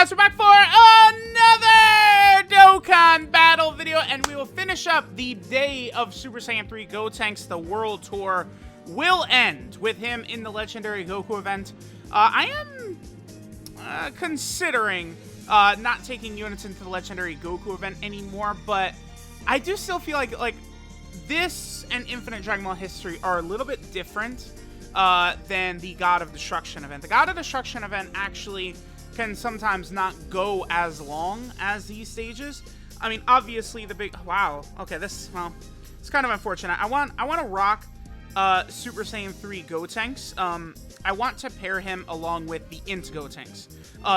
guys, we're back for another Dokkan battle video, and we will finish up the day of Super Saiyan 3 Gotenks. The World Tour will end with him in the Legendary Goku event. I am considering not taking units into the Legendary Goku event anymore, but I do still feel like this and Infinite Dragon Ball History are a little bit different than the God of Destruction event. The God of Destruction event actually can sometimes not go as long as these stages. I mean, obviously the big... Wow. Okay, this... Well, it's kind of unfortunate. I want to rock Super Saiyan 3 Gotenks. I want to pair him along with the Int Gotenks.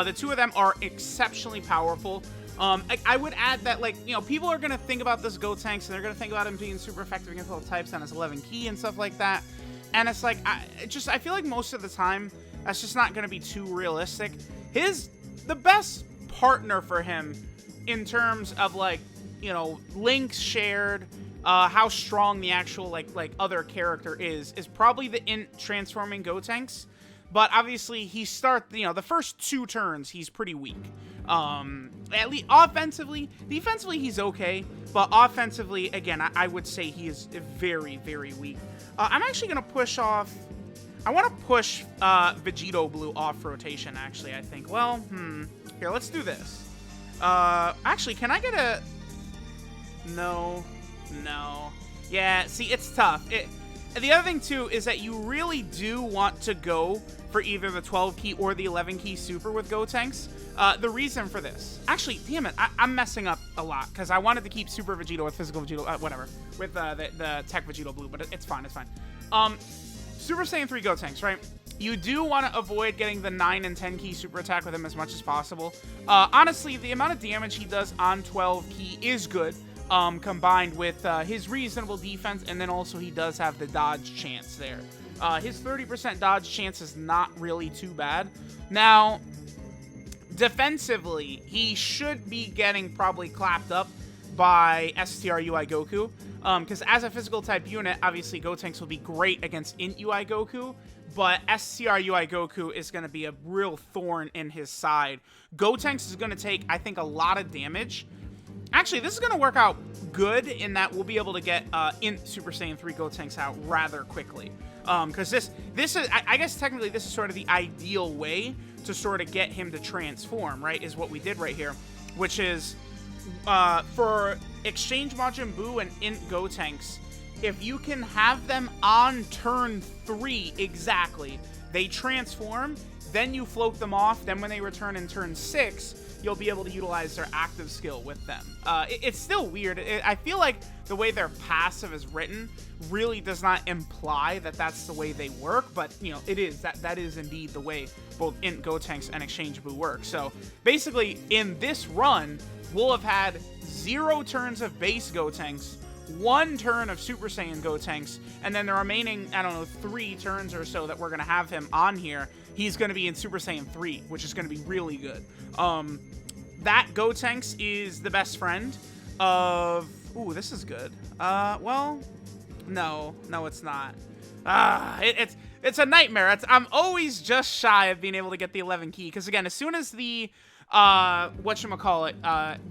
The two of them are exceptionally powerful. I would add that, like, you know, people are going to think about this Gotenks, and they're going to think about him being super effective against all types on his 11 key and stuff like that. And it's like, I feel like most of the time, that's just not going to be too realistic. The best partner for him in terms of, like, you know, links shared, how strong the actual, like other character is probably the Int transforming Gotenks. But obviously, the first two turns, he's pretty weak. At least offensively, defensively, he's okay. But offensively, again, I would say he is very, very weak. I'm actually going to push off... I want to push Vegito Blue off rotation, actually, I think. Well, Here, let's do this. Actually, can I get a... No. Yeah, see, it's tough. The other thing, too, is that you really do want to go for either the 12 key or the 11 key super with Gotenks. The reason for this... Actually, damn it, I'm messing up a lot, because I wanted to keep Super Vegito with Physical Vegito, whatever, with the Tech Vegito Blue, but it's fine, it's fine. Super Saiyan 3 Gotenks, right? You do want to avoid getting the 9 and 10 key super attack with him as much as possible. Honestly, the amount of damage he does on 12 key is good, combined with his reasonable defense, and then also he does have the dodge chance there. His 30% dodge chance is not really too bad. Now, defensively, he should be getting probably clapped up by STR UI Goku. Because as a physical type unit, obviously Gotenks will be great against Int UI Goku, but STR UI Goku is going to be a real thorn in his side. Gotenks is going to take, I think, a lot of damage. Actually, this is going to work out good in that we'll be able to get Int Super Saiyan 3 Gotenks out rather quickly. Because this is, I guess technically this is sort of the ideal way to sort of get him to transform, right, is what we did right here, which is... for Exchange Majin Buu and Int Gotenks, if you can have them on turn 3 exactly, they transform, then you float them off, then when they return in turn 6, you'll be able to utilize their active skill with them. It's still weird. I feel like the way their passive is written really does not imply that that's the way they work, but, you know, it is. That is indeed the way both Int Gotenks and Exchange Buu work. So, basically, in this run, we'll have had 0 turns of base Gotenks, 1 turn of Super Saiyan Gotenks, and then the remaining, I don't know, 3 turns or so that we're going to have him on here, he's going to be in Super Saiyan 3, which is going to be really good. That Gotenks is the best friend of... Ooh, this is good. Well, no, it's not. It's a nightmare. I'm always just shy of being able to get the 11 key, because again, as soon as the... the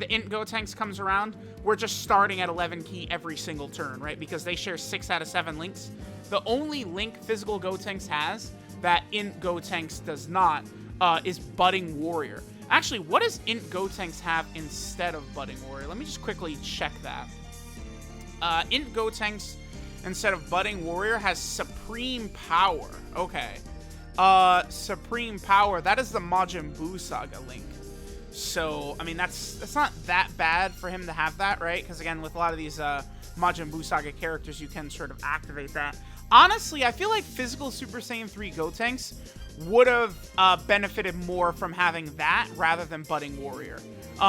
Int Gotenks comes around, we're just starting at 11 key every single turn, right? Because they share 6 out of 7 links. The only link physical Gotenks has that Int Gotenks does not is Budding Warrior. Actually, what does Int Gotenks have instead of Budding Warrior? Let me just quickly check that. Int Gotenks instead of Budding Warrior has Supreme Power. Okay. Supreme Power, that is the Majin Buu Saga link. So, I mean, that's not that bad for him to have that, right? Because, again, with a lot of these Majin Buu Saga characters, you can sort of activate that. Honestly, I feel like physical Super Saiyan 3 Gotenks would have benefited more from having that rather than Budding Warrior.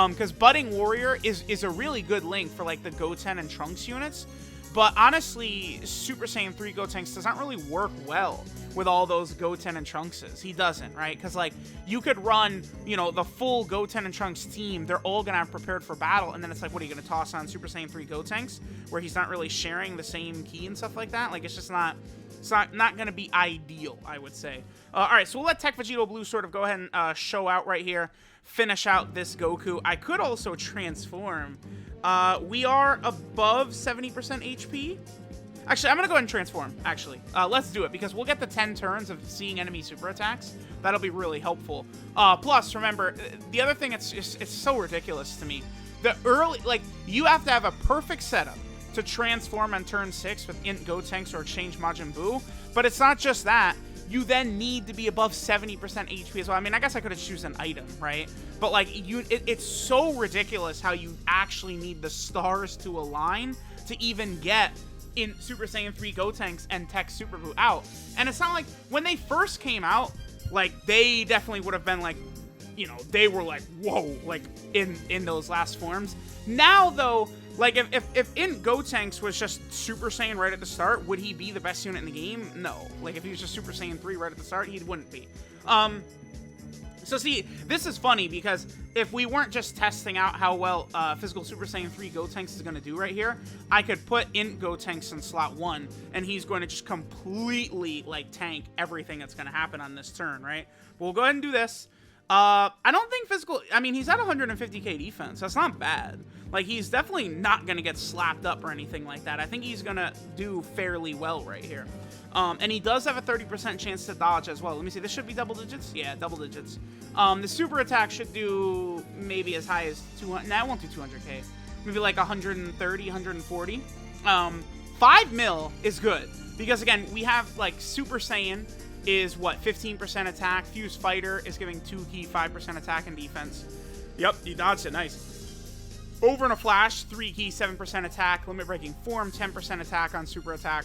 Because Budding Warrior is a really good link for, like, the Goten and Trunks units. But honestly, Super Saiyan 3 Gotenks does not really work well with all those Goten and Trunkses. He doesn't, right? Because, like, you could run, you know, the full Goten and Trunks team. They're all going to have prepared for battle. And then it's like, what are you going to toss on Super Saiyan 3 Gotenks? Where he's not really sharing the same key and stuff like that. Like, it's just not... It's not going to be ideal, I would say. All right, so we'll let Tech Vegito Blue sort of go ahead and show out right here. Finish out this Goku. I could also transform. We are above 70% HP. Actually, I'm going to go ahead and transform, actually. Let's do it, because we'll get the 10 turns of seeing enemy super attacks. That'll be really helpful. Plus, remember, the other thing, it's so ridiculous to me. The early, like, you have to have a perfect setup to transform on turn 6 with Int Gotenks or Exchange Majin Buu. But it's not just that. You then need to be above 70% HP as well. I mean, I guess I could have chosen an item, right? But, like, it's so ridiculous how you actually need the stars to align to even get in Super Saiyan 3 Gotenks and Tech Super Buu out. And it's not like, when they first came out, like, they definitely would have been, like, you know, they were like, whoa, like, in those last forms. Now, though, like, if Int Gotenks was just Super Saiyan right at the start, would he be the best unit in the game? No. Like, if he was just Super Saiyan 3 right at the start, he wouldn't be. So see, this is funny, because if we weren't just testing out how well physical Super Saiyan 3 Gotenks is going to do right here, I could put Int Gotenks in slot 1, and he's going to just completely, like, tank everything that's going to happen on this turn, right? We'll go ahead and do this. I don't think physical... I mean, he's at 150k defense. That's not bad. Like, he's definitely not going to get slapped up or anything like that. I think he's going to do fairly well right here. And he does have a 30% chance to dodge as well. Let me see. This should be double digits? Yeah, double digits. The super attack should do maybe as high as 200... Nah, it won't do 200k. Maybe like 130, 140. 5 mil is good. Because, again, we have, like, Super Saiyan is, what, 15% attack. Fuse Fighter is giving 2 key, 5% attack and defense. Yep, he dodged it. Nice. Over in a Flash, 3 key, 7% attack. Limit Breaking Form, 10% attack on super attack.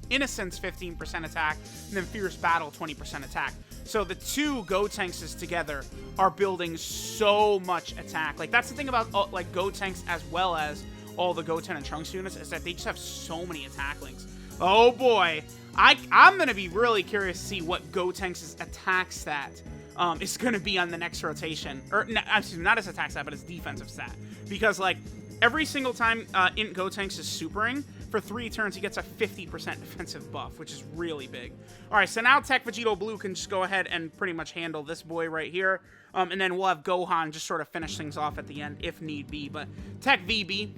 Innocence, 15% attack. And then Fierce Battle, 20% attack. So the two Gotenkses together are building so much attack. Like, that's the thing about, like, Gotenks as well as all the Goten and Trunks units, is that they just have so many attack links. Oh, boy. I'm going to be really curious to see what Gotenks' attack stat is going to be on the next rotation. Or, excuse me, not his attack stat, but his defensive stat. Because, like, every single time Int Gotenks is supering, for 3 turns, he gets a 50% defensive buff, which is really big. All right, so now Tech Vegito Blue can just go ahead and pretty much handle this boy right here. And then we'll have Gohan just sort of finish things off at the end if need be. But Tech VB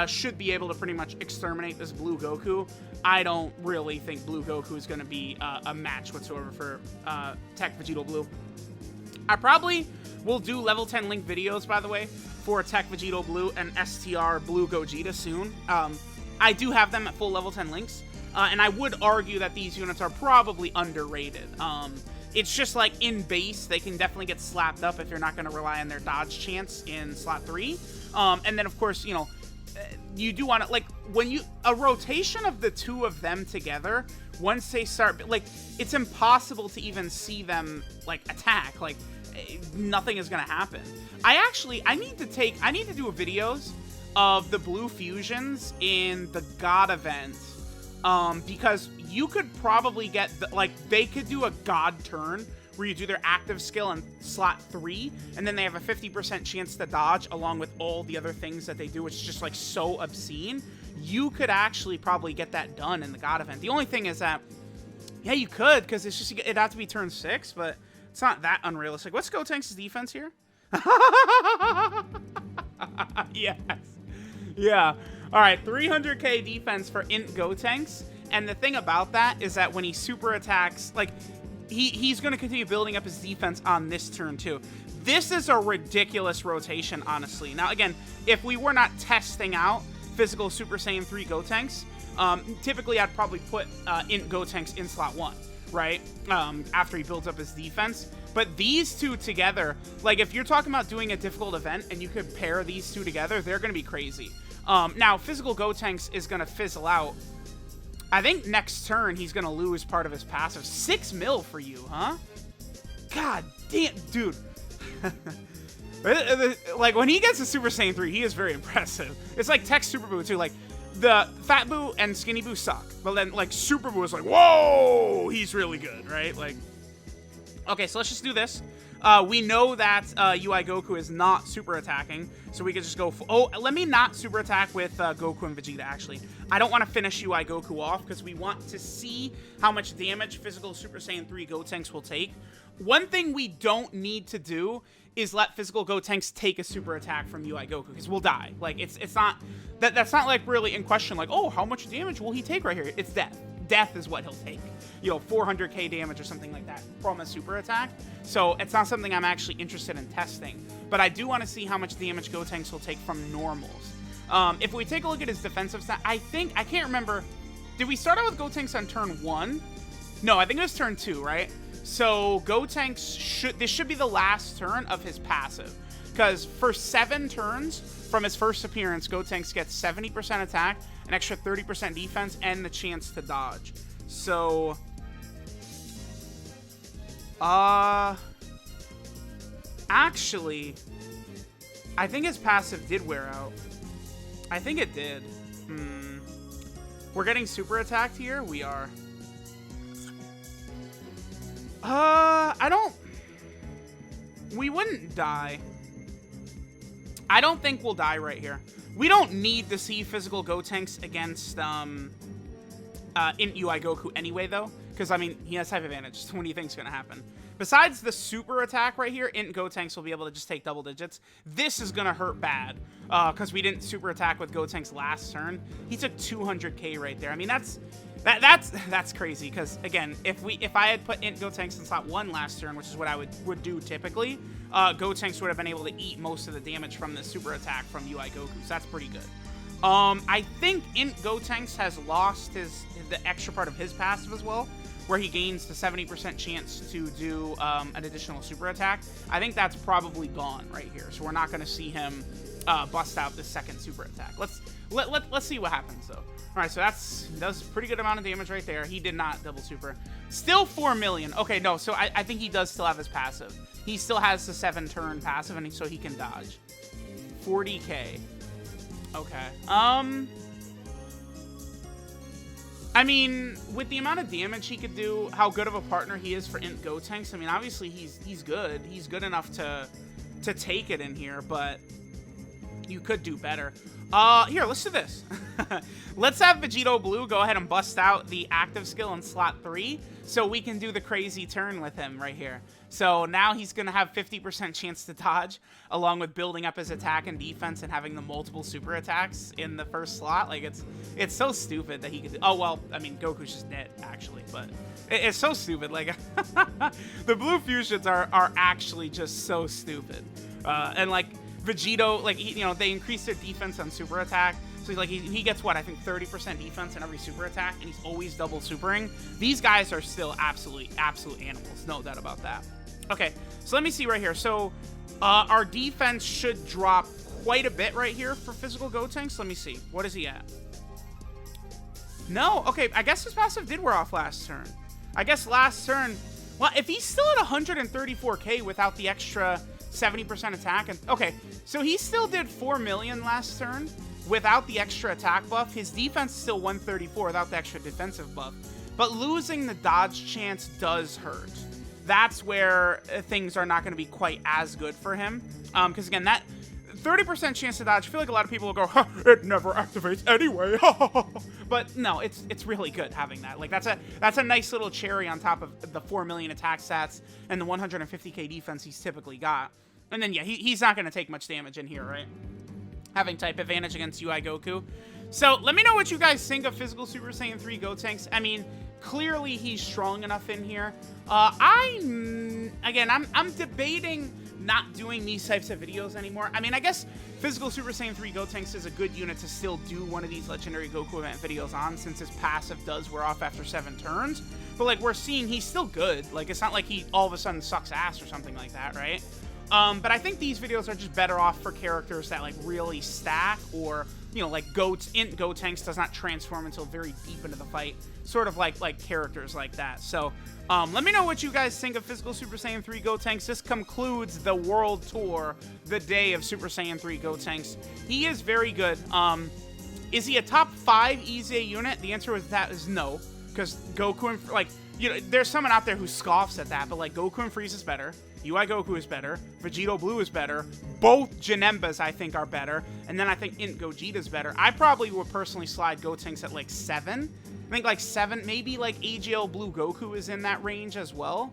should be able to pretty much exterminate this Blue Goku. I don't really think Blue Goku is going to be a match whatsoever for Tech Vegito Blue. I probably will do level 10 link videos, by the way, for Tech Vegito Blue and STR Blue Gogeta soon. I do have them at full level 10 links, and I would argue that these units are probably underrated. It's just like in base, they can definitely get slapped up if you're not going to rely on their dodge chance in slot 3. And then, of course, you know, you do want to, like, when you, a rotation of the two of them together, once they start, like, it's impossible to even see them, like, attack. Like, nothing is going to happen. I need to do videos of the blue fusions in the God event, because you could probably get, like, they could do a God turn where you do their active skill in slot 3, and then they have a 50% chance to dodge along with all the other things that they do, which is just, like, so obscene. You could actually probably get that done in the God event. The only thing is that, yeah, you could, because it's just, it'd have to be turn 6, but it's not that unrealistic. What's Gotenks' defense here? Yes. Yeah. All right, 300k defense for Int Gotenks, and the thing about that is that when he super attacks, like, he's going to continue building up his defense on this turn, too. This is a ridiculous rotation, honestly. Now, again, if we were not testing out physical Super Saiyan 3 Gotenks, typically I'd probably put Int Gotenks in slot 1, right? After he builds up his defense. But these two together, like, if you're talking about doing a difficult event and you could pair these two together, they're going to be crazy. Now, physical Gotenks is going to fizzle out. I think next turn, he's going to lose part of his passive. 6 mil for you, huh? God damn, dude. Like, when he gets to Super Saiyan 3, he is very impressive. It's like Tech Super Buu, too. Like, the Fat Boo and Skinny Boo suck. But then, like, Super Boo is like, whoa, he's really good, right? Like, okay, so let's just do this. We know that UI Goku is not super attacking, so we could just go... Oh, let me not super attack with Goku and Vegeta, actually. I don't want to finish UI Goku off, because we want to see how much damage Physical Super Saiyan 3 Gotenks will take. One thing we don't need to do is let Physical Gotenks take a super attack from UI Goku, because we'll die. Like, it's not... That's not, like, really in question, like, oh, how much damage will he take right here? It's death. Death is what he'll take. You know, 400k damage or something like that from a super attack. So it's not something I'm actually interested in testing. But I do want to see how much damage Gotenks will take from normals. If we take a look at his defensive stat, I can't remember. Did we start out with Gotenks on turn 1? No, I think it was turn 2, right? So Gotenks this should be the last turn of his passive. Because for 7 turns from his first appearance, Gotenks gets 70% attack, an extra 30% defense, and the chance to dodge. So, actually, I think his passive did wear out. I think it did. We're getting super attacked here? We are. We wouldn't die. I don't think we'll die right here. We don't need to see Physical Gotenks against, in UI Goku anyway, though. Because, I mean, he has type advantage. So what do you think's going to happen? Besides the super attack right here, Int Gotenks will be able to just take double digits. This is going to hurt bad. Because we didn't super attack with Gotenks last turn. He took 200k right there. I mean, that's crazy. Because, again, if I had put Int Gotenks in slot 1 last turn, which is what I would do typically, Gotenks would have been able to eat most of the damage from the super attack from UI Goku. So that's pretty good. I think Int Gotenks has lost the extra part of his passive as well, where he gains the 70% chance to do an additional super attack. I think that's probably gone right here, so we're not going to see him bust out the second super attack. Let's see what happens though. All right, so does a pretty good amount of damage right there. He did not double super. Still 4 million. Okay, no, so I think he does still have his passive. He still has the 7-turn passive, and so he can dodge. 40k. Okay. I mean, with the amount of damage he could do, how good of a partner he is for Int Gotenks, I mean, obviously he's good. He's good enough to take it in here, but you could do better. Here, let's do this. Let's have Vegito Blue go ahead and bust out the active skill in slot 3, so we can do the crazy turn with him right here. So now he's going to have 50% chance to dodge, along with building up his attack and defense and having the multiple super attacks in the first slot. Like, it's so stupid that he could... Oh, well, I mean, Goku's just dead, actually, but it's so stupid. Like, the blue fusions are actually just so stupid. And, like, Vegito, like, you know, they increase their defense on super attack. So, like, he gets, what, I think 30% defense in every super attack, and he's always double supering. These guys are still absolute animals. No doubt about that. Okay, so let me see right here. So, our defense should drop quite a bit right here for Physical Gotenks. Let me see. What is he at? No, okay, I guess his passive did wear off last turn. I guess last turn... Well, if he's still at 134k without the extra 70% attack... Okay, so he still did 4 million last turn without the extra attack buff. His defense is still 134 without the extra defensive buff. But losing the dodge chance does hurt. That's where things are not going to be quite as good for him. Because, again, that 30% chance to dodge, I feel like a lot of people will go, huh, it never activates anyway. But, no, it's really good having that. Like, that's a nice little cherry on top of the 4 million attack stats and the 150k defense he's typically got. And then, yeah, he's not going to take much damage in here, right? Having type advantage against UI Goku. So, let me know what you guys think of Physical Super Saiyan 3 Gotenks. I mean... Clearly, he's strong enough in here. I'm debating not doing these types of videos anymore. I mean, I guess Physical Super Saiyan 3 Gotenks is a good unit to still do one of these Legendary Goku event videos on, since his passive does wear off after 7 turns. But, like, we're seeing he's still good. Like, it's not like he all of a sudden sucks ass or something like that, right? But I think these videos are just better off for characters that, like, really stack, or, you know, like, Int Gotenks does not transform until very deep into the fight. Sort of like characters like that. So, let me know what you guys think of Physical Super Saiyan 3 Gotenks. This concludes the World Tour, the day of Super Saiyan 3 Gotenks. He is very good. Is he a top 5 EZA unit? The answer was that is no, because Goku and, like, you know, there's someone out there who scoffs at that, but, like, Goku and Frieza is better, UI Goku is better, Vegito Blue is better, both Janembas, I think, are better, and then I think Int Gogeta is better. I probably would personally slide Gotenks at, like, 7. I think, like, 7, maybe, like, AGL Blue Goku is in that range as well.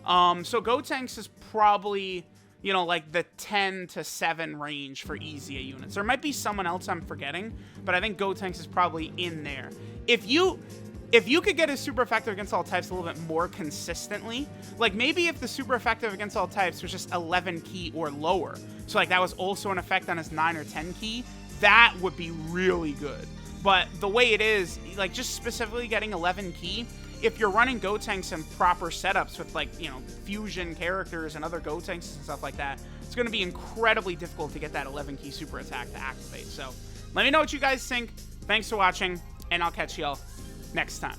So Gotenks is probably, you know, like the 10 to 7 range for EZA units. There might be someone else I'm forgetting, but I think Gotenks is probably in there. If you could get his super effective against all types a little bit more consistently, like maybe if the super effective against all types was just 11 key or lower, so like that was also an effect on his 9 or 10 key, that would be really good. But the way it is, like just specifically getting 11 key, if you're running Gotenks in proper setups with, like, you know, fusion characters and other Gotenks and stuff like that, it's going to be incredibly difficult to get that 11 key super attack to activate. So let me know what you guys think. Thanks for watching, and I'll catch y'all next time.